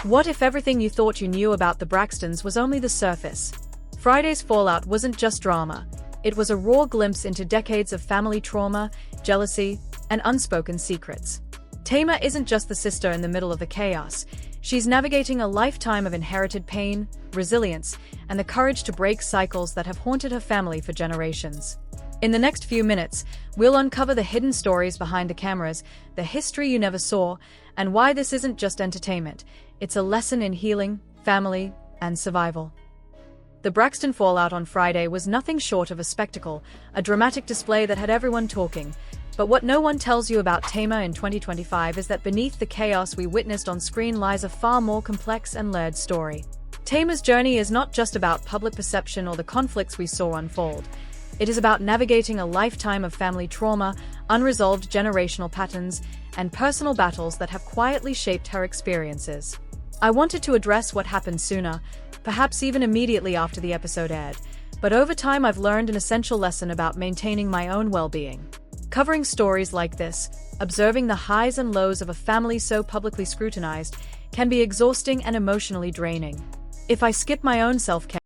What if everything you thought you knew about the Braxtons was only the surface? Friday's fallout wasn't just drama. It was a raw glimpse into decades of family trauma, jealousy, and unspoken secrets. Tamar isn't just the sister in the middle of the chaos. She's navigating a lifetime of inherited pain, resilience, and the courage to break cycles that have haunted her family for generations. In the next few minutes, we'll uncover the hidden stories behind the cameras, the history you never saw, and why this isn't just entertainment. It's a lesson in healing, family, and survival. The Braxton fallout on Friday was nothing short of a spectacle, a dramatic display that had everyone talking. But what no one tells you about Tamar in 2025 is that beneath the chaos we witnessed on screen lies a far more complex and layered story. Tamar's journey is not just about public perception or the conflicts we saw unfold. It is about navigating a lifetime of family trauma, unresolved generational patterns, and personal battles that have quietly shaped her experiences. I wanted to address what happened sooner, perhaps even immediately after the episode aired, but over time I've learned an essential lesson about maintaining my own well-being. Covering stories like this, observing the highs and lows of a family so publicly scrutinized, can be exhausting and emotionally draining. If I skip my own self-care,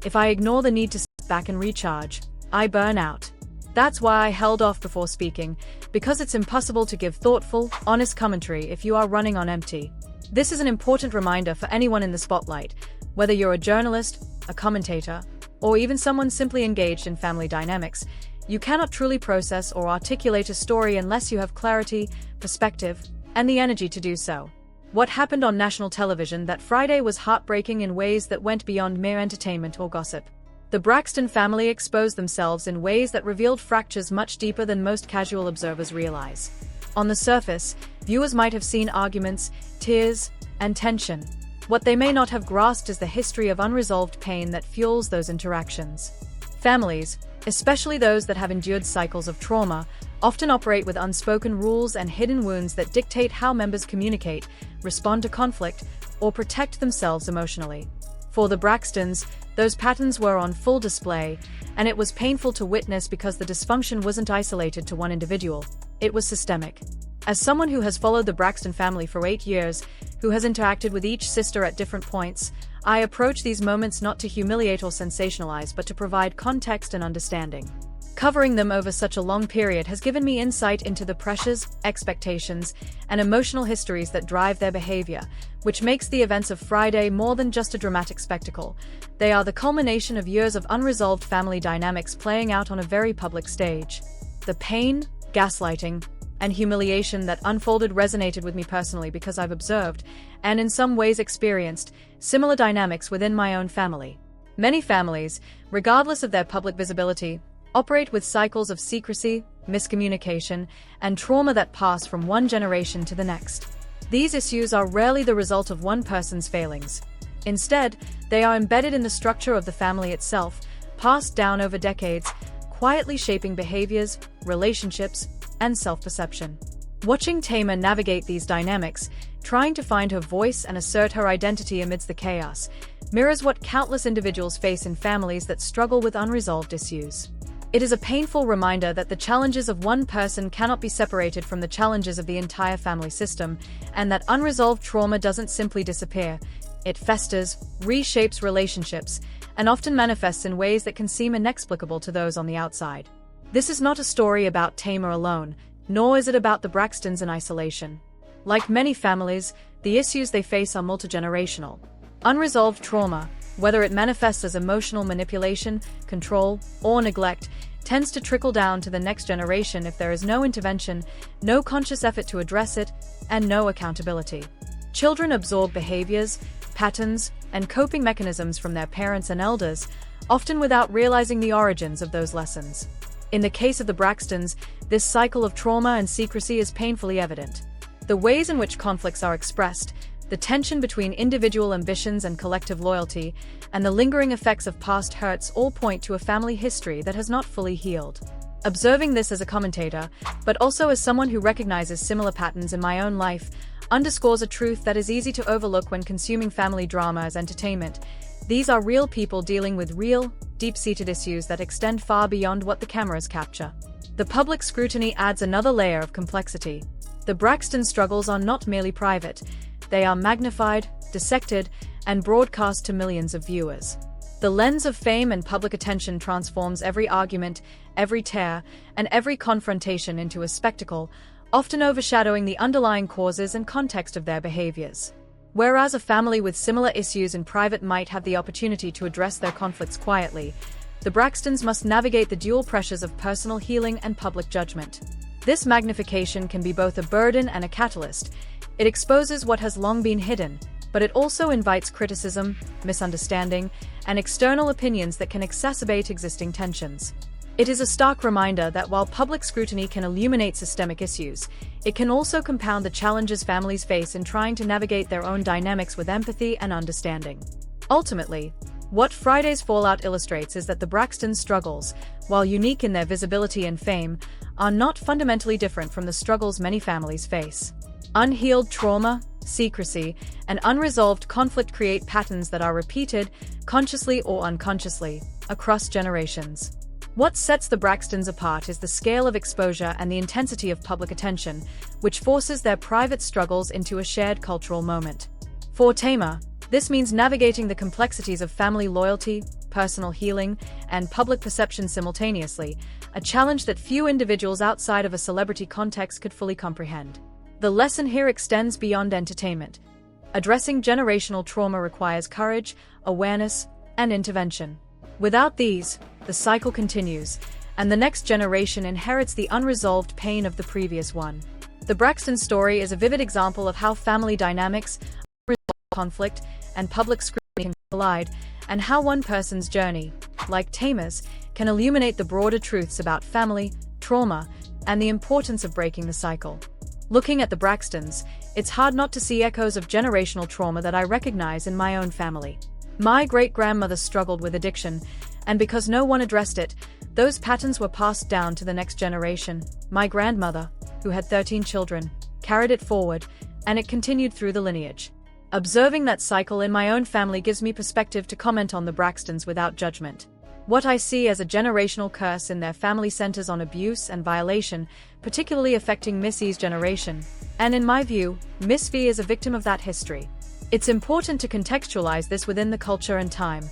if I ignore the need to sit back and recharge, I burn out. That's why I held off before speaking, because it's impossible to give thoughtful, honest commentary if you are running on empty. This is an important reminder for anyone in the spotlight, whether you're a journalist, a commentator, or even someone simply engaged in family dynamics. You cannot truly process or articulate a story unless you have clarity, perspective, and the energy to do so. What happened on national television that Friday was heartbreaking in ways that went beyond mere entertainment or gossip. The Braxton family exposed themselves in ways that revealed fractures much deeper than most casual observers realize. On the surface, viewers might have seen arguments, tears, and tension. What they may not have grasped is the history of unresolved pain that fuels those interactions. Families, especially those that have endured cycles of trauma, often operate with unspoken rules and hidden wounds that dictate how members communicate, respond to conflict, or protect themselves emotionally. For the Braxtons, those patterns were on full display, and it was painful to witness because the dysfunction wasn't isolated to one individual. It was systemic. As someone who has followed the Braxton family for 8 years, who has interacted with each sister at different points, I approach these moments not to humiliate or sensationalize but to provide context and understanding. Covering them over such a long period has given me insight into the pressures, expectations, and emotional histories that drive their behavior, which makes the events of Friday more than just a dramatic spectacle. They are the culmination of years of unresolved family dynamics playing out on a very public stage. The pain, gaslighting, and humiliation that unfolded resonated with me personally because I've observed, and in some ways experienced, similar dynamics within my own family. Many families, regardless of their public visibility, operate with cycles of secrecy, miscommunication, and trauma that pass from one generation to the next. These issues are rarely the result of one person's failings. Instead, they are embedded in the structure of the family itself, passed down over decades, quietly shaping behaviors, relationships, and self-perception. Watching Tamar navigate these dynamics, trying to find her voice and assert her identity amidst the chaos, mirrors what countless individuals face in families that struggle with unresolved issues. It is a painful reminder that the challenges of one person cannot be separated from the challenges of the entire family system, and that unresolved trauma doesn't simply disappear. It festers, reshapes relationships, and often manifests in ways that can seem inexplicable to those on the outside. This is not a story about Tamar alone, nor is it about the Braxtons in isolation. Like many families, the issues they face are multigenerational. Unresolved trauma, whether it manifests as emotional manipulation, control, or neglect, tends to trickle down to the next generation if there is no intervention, no conscious effort to address it, and no accountability. Children absorb behaviors, patterns, and coping mechanisms from their parents and elders, often without realizing the origins of those lessons. In the case of the Braxtons, this cycle of trauma and secrecy is painfully evident. The ways in which conflicts are expressed, the tension between individual ambitions and collective loyalty, and the lingering effects of past hurts all point to a family history that has not fully healed. Observing this as a commentator, but also as someone who recognizes similar patterns in my own life, underscores a truth that is easy to overlook when consuming family drama as entertainment. These are real people dealing with real, deep-seated issues that extend far beyond what the cameras capture. The public scrutiny adds another layer of complexity. The Braxton struggles are not merely private. They are magnified, dissected, and broadcast to millions of viewers. The lens of fame and public attention transforms every argument, every tear, and every confrontation into a spectacle, often overshadowing the underlying causes and context of their behaviors. Whereas a family with similar issues in private might have the opportunity to address their conflicts quietly, the Braxtons must navigate the dual pressures of personal healing and public judgment. This magnification can be both a burden and a catalyst. It exposes what has long been hidden, but it also invites criticism, misunderstanding, and external opinions that can exacerbate existing tensions. It is a stark reminder that while public scrutiny can illuminate systemic issues, it can also compound the challenges families face in trying to navigate their own dynamics with empathy and understanding. Ultimately, what Friday's fallout illustrates is that the Braxtons' struggles, while unique in their visibility and fame, are not fundamentally different from the struggles many families face. Unhealed trauma, secrecy, and unresolved conflict create patterns that are repeated, consciously or unconsciously, across generations. What sets the Braxtons apart is the scale of exposure and the intensity of public attention, which forces their private struggles into a shared cultural moment. For Tamar, this means navigating the complexities of family loyalty, personal healing, and public perception simultaneously, a challenge that few individuals outside of a celebrity context could fully comprehend. The lesson here extends beyond entertainment. Addressing generational trauma requires courage, awareness, and intervention. Without these, the cycle continues, and the next generation inherits the unresolved pain of the previous one. The Braxton story is a vivid example of how family dynamics, unresolved conflict, and public scrutiny can collide, and how one person's journey, like Tamar's, can illuminate the broader truths about family, trauma, and the importance of breaking the cycle. Looking at the Braxtons, it's hard not to see echoes of generational trauma that I recognize in my own family. My great-grandmother struggled with addiction, and because no one addressed it, those patterns were passed down to the next generation. My grandmother, who had 13 children, carried it forward, and it continued through the lineage. Observing that cycle in my own family gives me perspective to comment on the Braxtons without judgment. What I see as a generational curse in their family centers on abuse and violation, particularly affecting Miss E's generation. And in my view, Miss V is a victim of that history. It's important to contextualize this within the culture and time.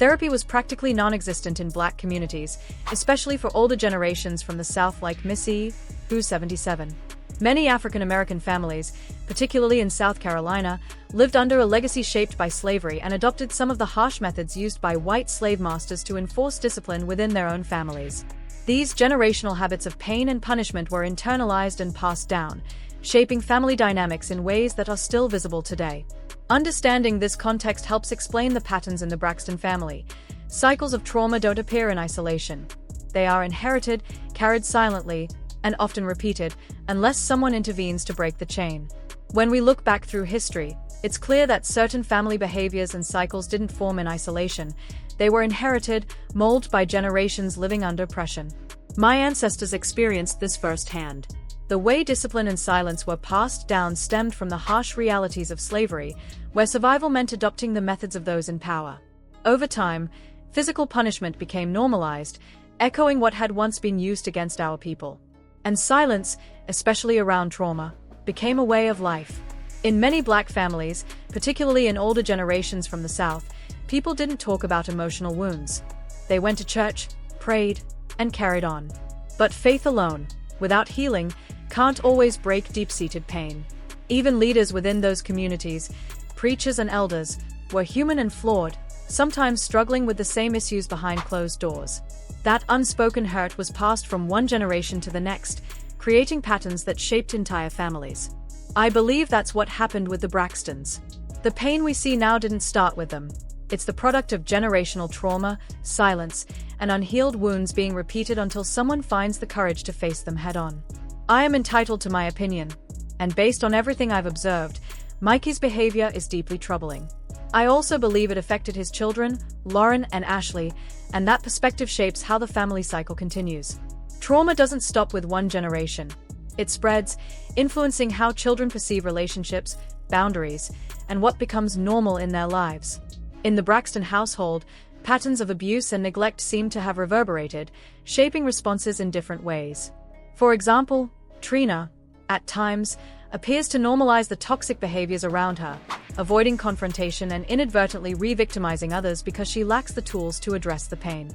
Therapy was practically non-existent in Black communities, especially for older generations from the South like Miss E, who's 77. Many African-American families, particularly in South Carolina, lived under a legacy shaped by slavery and adopted some of the harsh methods used by white slave masters to enforce discipline within their own families. These generational habits of pain and punishment were internalized and passed down, shaping family dynamics in ways that are still visible today. Understanding this context helps explain the patterns in the Braxton family. Cycles of trauma don't appear in isolation. They are inherited, carried silently, and often repeated, unless someone intervenes to break the chain. When we look back through history, it's clear that certain family behaviors and cycles didn't form in isolation. They were inherited, molded by generations living under oppression. My ancestors experienced this firsthand. The way discipline and silence were passed down stemmed from the harsh realities of slavery, where survival meant adopting the methods of those in power. Over time, physical punishment became normalized, echoing what had once been used against our people. And silence, especially around trauma, became a way of life. In many Black families, particularly in older generations from the South, people didn't talk about emotional wounds. They went to church, prayed, and carried on. But faith alone, without healing, can't always break deep-seated pain. Even leaders within those communities, preachers and elders, were human and flawed, sometimes struggling with the same issues behind closed doors. That unspoken hurt was passed from one generation to the next, creating patterns that shaped entire families. I believe that's what happened with the Braxtons. The pain we see now didn't start with them. It's the product of generational trauma, silence, and unhealed wounds being repeated until someone finds the courage to face them head-on. I am entitled to my opinion, and based on everything I've observed, Mikey's behavior is deeply troubling. I also believe it affected his children, Lauren and Ashley, and that perspective shapes how the family cycle continues. Trauma doesn't stop with one generation. It spreads, influencing how children perceive relationships, boundaries, and what becomes normal in their lives. In the Braxton household, patterns of abuse and neglect seem to have reverberated, shaping responses in different ways. For example, Trina, at times, appears to normalize the toxic behaviors around her, avoiding confrontation and inadvertently re-victimizing others because she lacks the tools to address the pain.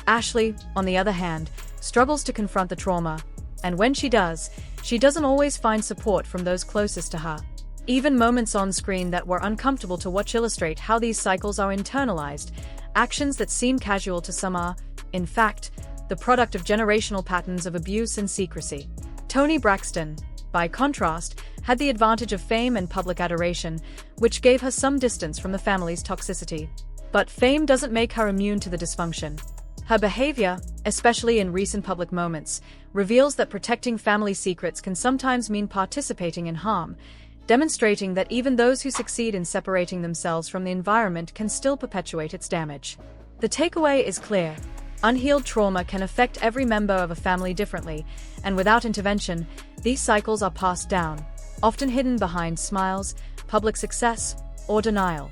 Ashley, on the other hand, struggles to confront the trauma, and when she does, she doesn't always find support from those closest to her. Even moments on screen that were uncomfortable to watch illustrate how these cycles are internalized. Actions that seem casual to some are, in fact, the product of generational patterns of abuse and secrecy. Tamar Braxton, by contrast, had the advantage of fame and public adoration, which gave her some distance from the family's toxicity. But fame doesn't make her immune to the dysfunction. Her behavior, especially in recent public moments, reveals that protecting family secrets can sometimes mean participating in harm, demonstrating that even those who succeed in separating themselves from the environment can still perpetuate its damage. The takeaway is clear. Unhealed trauma can affect every member of a family differently, and without intervention, these cycles are passed down, often hidden behind smiles, public success, or denial.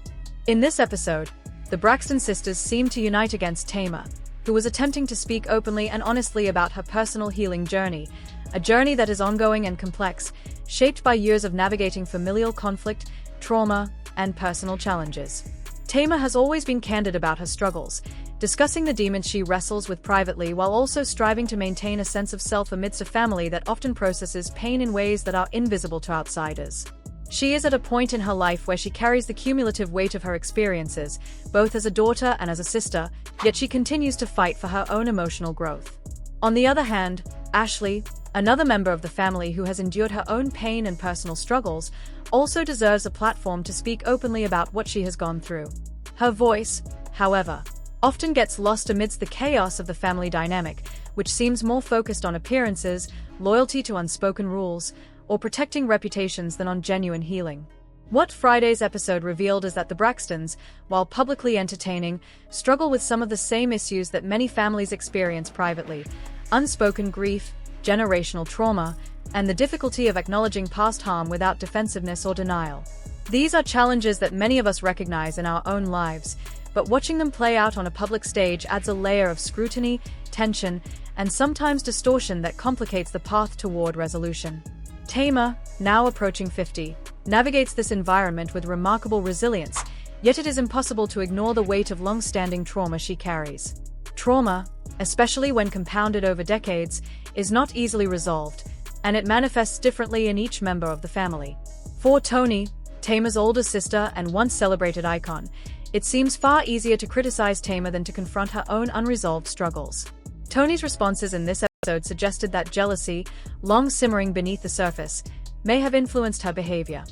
In this episode, the Braxton sisters seem to unite against Tamar, who was attempting to speak openly and honestly about her personal healing journey, a journey that is ongoing and complex, shaped by years of navigating familial conflict, trauma, and personal challenges. Tamar has always been candid about her struggles, discussing the demons she wrestles with privately while also striving to maintain a sense of self amidst a family that often processes pain in ways that are invisible to outsiders. She is at a point in her life where she carries the cumulative weight of her experiences, both as a daughter and as a sister, yet she continues to fight for her own emotional growth. On the other hand, Ashley, another member of the family who has endured her own pain and personal struggles, also deserves a platform to speak openly about what she has gone through. Her voice, however, often gets lost amidst the chaos of the family dynamic, which seems more focused on appearances, loyalty to unspoken rules, or protecting reputations than on genuine healing. What Friday's episode revealed is that the Braxtons, while publicly entertaining, struggle with some of the same issues that many families experience privately: unspoken grief, generational trauma, and the difficulty of acknowledging past harm without defensiveness or denial. These are challenges that many of us recognize in our own lives, but watching them play out on a public stage adds a layer of scrutiny, tension, and sometimes distortion that complicates the path toward resolution. Tamar, now approaching 50, navigates this environment with remarkable resilience, yet it is impossible to ignore the weight of long-standing trauma she carries. Trauma, especially when compounded over decades, is not easily resolved, and it manifests differently in each member of the family. For Tony, Tamar's older sister and once celebrated icon, it seems far easier to criticize Tamar than to confront her own unresolved struggles. Tony's responses in this episode suggested that jealousy, long simmering beneath the surface, may have influenced her behavior.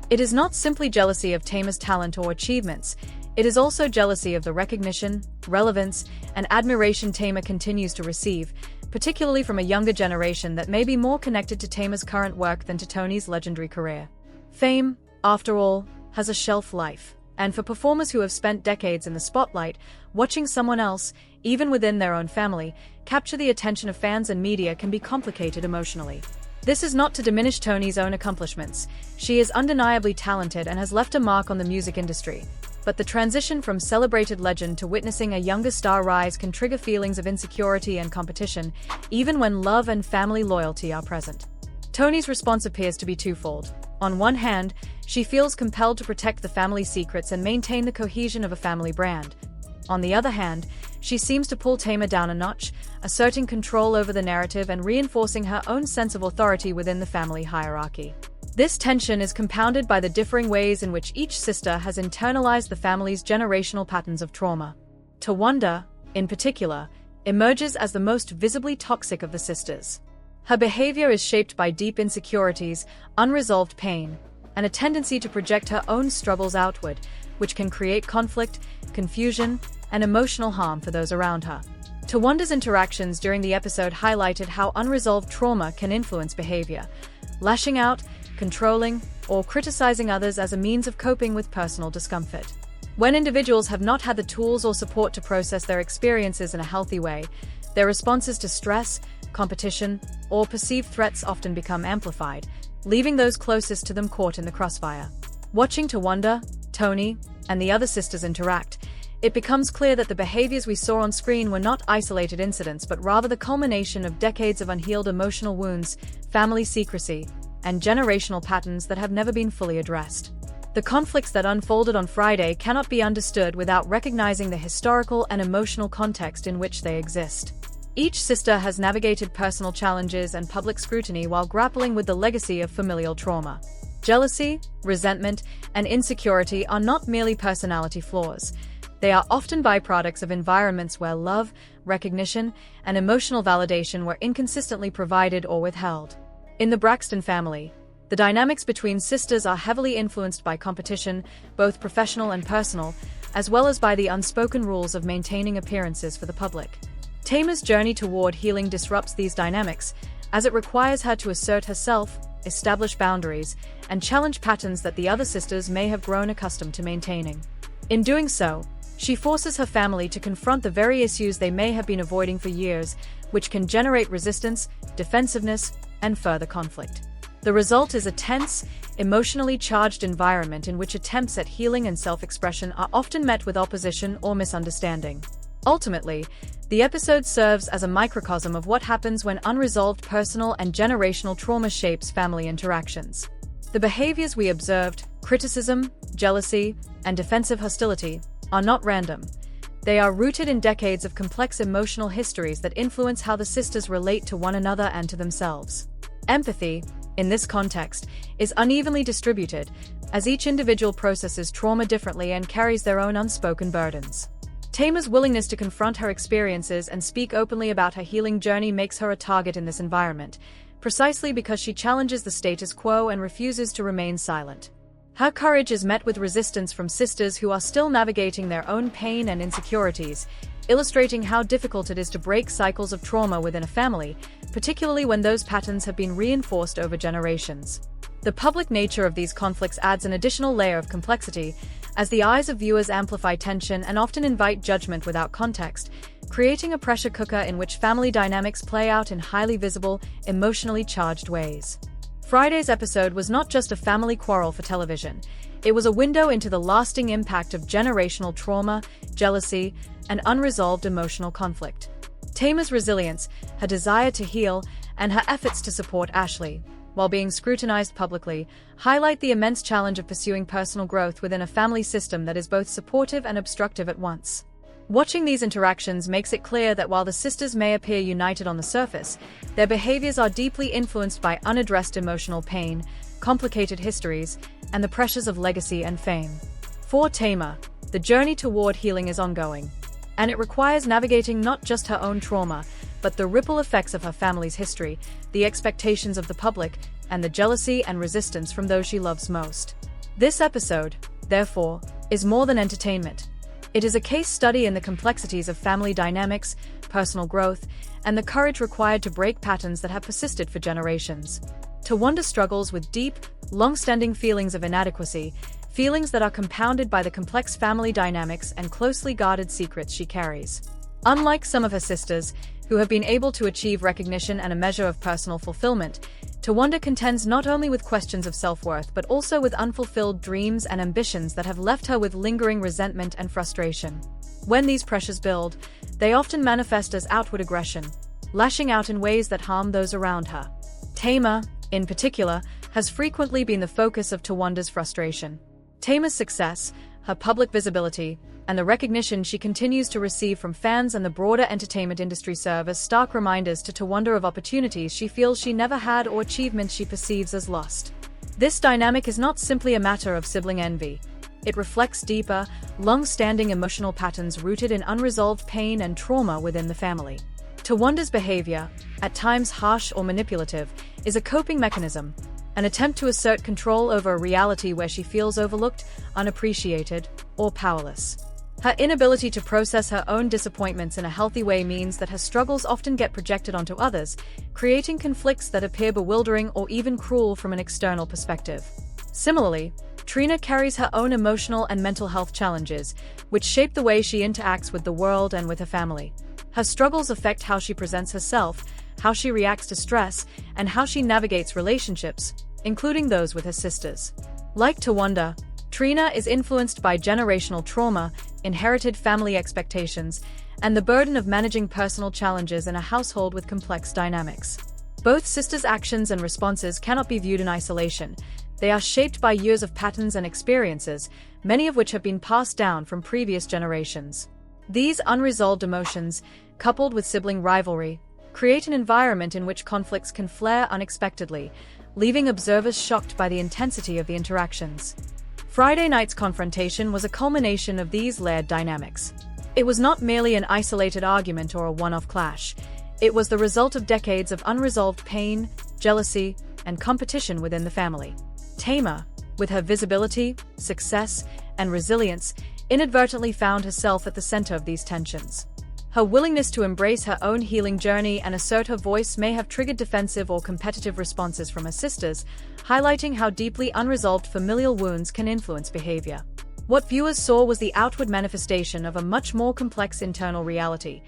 It is not simply jealousy of Tamar's talent or achievements, it is also jealousy of the recognition, relevance, and admiration Tamar continues to receive, particularly from a younger generation that may be more connected to Tamar's current work than to Tony's legendary career. Fame, after all, has a shelf life, and for performers who have spent decades in the spotlight, watching someone else, even within their own family, capture the attention of fans and media can be complicated emotionally. This is not to diminish Tony's own accomplishments. She is undeniably talented and has left a mark on the music industry. But the transition from celebrated legend to witnessing a younger star rise can trigger feelings of insecurity and competition, even when love and family loyalty are present. Tony's response appears to be twofold. On one hand, she feels compelled to protect the family secrets and maintain the cohesion of a family brand. On the other hand, she seems to pull Tamar down a notch, asserting control over the narrative and reinforcing her own sense of authority within the family hierarchy. This tension is compounded by the differing ways in which each sister has internalized the family's generational patterns of trauma. Tawanda, in particular, emerges as the most visibly toxic of the sisters. Her behavior is shaped by deep insecurities, unresolved pain, and a tendency to project her own struggles outward, which can create conflict, confusion, and emotional harm for those around her. Tawanda's interactions during the episode highlighted how unresolved trauma can influence behavior, lashing out, controlling, or criticizing others as a means of coping with personal discomfort. When individuals have not had the tools or support to process their experiences in a healthy way, their responses to stress, competition, or perceived threats often become amplified, leaving those closest to them caught in the crossfire. Watching Tawanda, Tony, and the other sisters interact, it becomes clear that the behaviors we saw on screen were not isolated incidents but rather the culmination of decades of unhealed emotional wounds, family secrecy, and generational patterns that have never been fully addressed. The conflicts that unfolded on Friday cannot be understood without recognizing the historical and emotional context in which they exist. Each sister has navigated personal challenges and public scrutiny while grappling with the legacy of familial trauma. Jealousy, resentment, and insecurity are not merely personality flaws. They are often byproducts of environments where love, recognition, and emotional validation were inconsistently provided or withheld. In the Braxton family, the dynamics between sisters are heavily influenced by competition, both professional and personal, as well as by the unspoken rules of maintaining appearances for the public. Tamar's journey toward healing disrupts these dynamics, as it requires her to assert herself, establish boundaries, and challenge patterns that the other sisters may have grown accustomed to maintaining. In doing so, she forces her family to confront the very issues they may have been avoiding for years, which can generate resistance, defensiveness, and further conflict. The result is a tense, emotionally charged environment in which attempts at healing and self-expression are often met with opposition or misunderstanding. Ultimately, the episode serves as a microcosm of what happens when unresolved personal and generational trauma shapes family interactions. The behaviors we observed, criticism, jealousy, and defensive hostility, are not random. They are rooted in decades of complex emotional histories that influence how the sisters relate to one another and to themselves. Empathy, in this context, is unevenly distributed, as each individual processes trauma differently and carries their own unspoken burdens. Tamar's willingness to confront her experiences and speak openly about her healing journey makes her a target in this environment, precisely because she challenges the status quo and refuses to remain silent. Her courage is met with resistance from sisters who are still navigating their own pain and insecurities, illustrating how difficult it is to break cycles of trauma within a family, particularly when those patterns have been reinforced over generations. The public nature of these conflicts adds an additional layer of complexity, as the eyes of viewers amplify tension and often invite judgment without context, creating a pressure cooker in which family dynamics play out in highly visible, emotionally charged ways. Friday's episode was not just a family quarrel for television. It was a window into the lasting impact of generational trauma, jealousy, and unresolved emotional conflict. Tamar's resilience, her desire to heal, and her efforts to support Ashley, while being scrutinized publicly, highlight the immense challenge of pursuing personal growth within a family system that is both supportive and obstructive at once. Watching these interactions makes it clear that while the sisters may appear united on the surface, their behaviors are deeply influenced by unaddressed emotional pain, complicated histories, and the pressures of legacy and fame. For Tamar, the journey toward healing is ongoing, and it requires navigating not just her own trauma, but the ripple effects of her family's history, the expectations of the public, and the jealousy and resistance from those she loves most. This episode, therefore, is more than entertainment. It is a case study in the complexities of family dynamics, personal growth, and the courage required to break patterns that have persisted for generations. Tawanda struggles with deep, long-standing feelings of inadequacy, feelings that are compounded by the complex family dynamics and closely guarded secrets she carries. Unlike some of her sisters, who have been able to achieve recognition and a measure of personal fulfillment, Tawanda contends not only with questions of self-worth but also with unfulfilled dreams and ambitions that have left her with lingering resentment and frustration. When these pressures build, they often manifest as outward aggression, lashing out in ways that harm those around her. Tamar, in particular, has frequently been the focus of Tawanda's frustration. Tamar's success, her public visibility, and the recognition she continues to receive from fans and the broader entertainment industry serve as stark reminders to Tawanda of opportunities she feels she never had or achievements she perceives as lost. This dynamic is not simply a matter of sibling envy. It reflects deeper, long-standing emotional patterns rooted in unresolved pain and trauma within the family. Tawanda's behavior, at times harsh or manipulative, is a coping mechanism, an attempt to assert control over a reality where she feels overlooked, unappreciated, or powerless. Her inability to process her own disappointments in a healthy way means that her struggles often get projected onto others, creating conflicts that appear bewildering or even cruel from an external perspective. Similarly, Trina carries her own emotional and mental health challenges, which shape the way she interacts with the world and with her family. Her struggles affect how she presents herself, how she reacts to stress, and how she navigates relationships, including those with her sisters. Like Tawanda, Trina is influenced by generational trauma, inherited family expectations, and the burden of managing personal challenges in a household with complex dynamics. Both sisters' actions and responses cannot be viewed in isolation. They are shaped by years of patterns and experiences, many of which have been passed down from previous generations. These unresolved emotions, coupled with sibling rivalry, create an environment in which conflicts can flare unexpectedly, leaving observers shocked by the intensity of the interactions. Friday night's confrontation was a culmination of these layered dynamics. It was not merely an isolated argument or a one-off clash. It was the result of decades of unresolved pain, jealousy, and competition within the family. Tamar, with her visibility, success, and resilience, inadvertently found herself at the center of these tensions. Her willingness to embrace her own healing journey and assert her voice may have triggered defensive or competitive responses from her sisters, highlighting how deeply unresolved familial wounds can influence behavior. What viewers saw was the outward manifestation of a much more complex internal reality.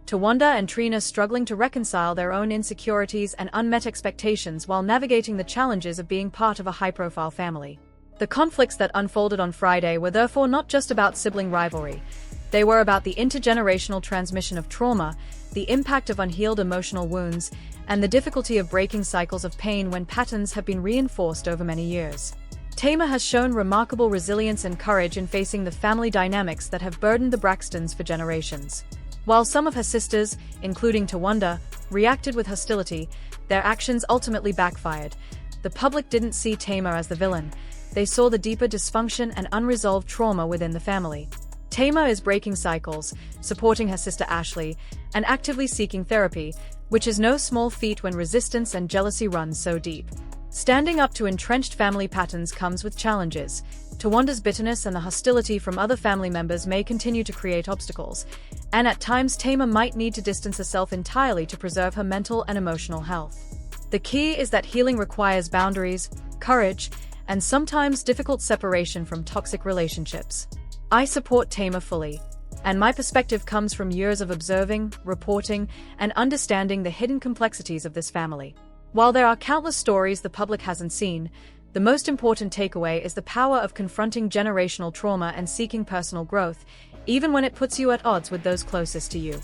Tawanda and Trina struggling to reconcile their own insecurities and unmet expectations while navigating the challenges of being part of a high-profile family. The conflicts that unfolded on Friday were therefore not just about sibling rivalry. They were about the intergenerational transmission of trauma, the impact of unhealed emotional wounds, and the difficulty of breaking cycles of pain when patterns have been reinforced over many years. Tamar has shown remarkable resilience and courage in facing the family dynamics that have burdened the Braxtons for generations. While some of her sisters, including Tawanda, reacted with hostility, their actions ultimately backfired. The public didn't see Tamar as the villain. They saw the deeper dysfunction and unresolved trauma within the family. Tamar is breaking cycles, supporting her sister Ashley, and actively seeking therapy, which is no small feat when resistance and jealousy run so deep. Standing up to entrenched family patterns comes with challenges. Tawanda's bitterness and the hostility from other family members may continue to create obstacles, and at times Tamar might need to distance herself entirely to preserve her mental and emotional health. The key is that healing requires boundaries, courage, and sometimes difficult separation from toxic relationships. I support Tamar fully, and my perspective comes from years of observing, reporting, and understanding the hidden complexities of this family. While there are countless stories the public hasn't seen, the most important takeaway is the power of confronting generational trauma and seeking personal growth, even when it puts you at odds with those closest to you.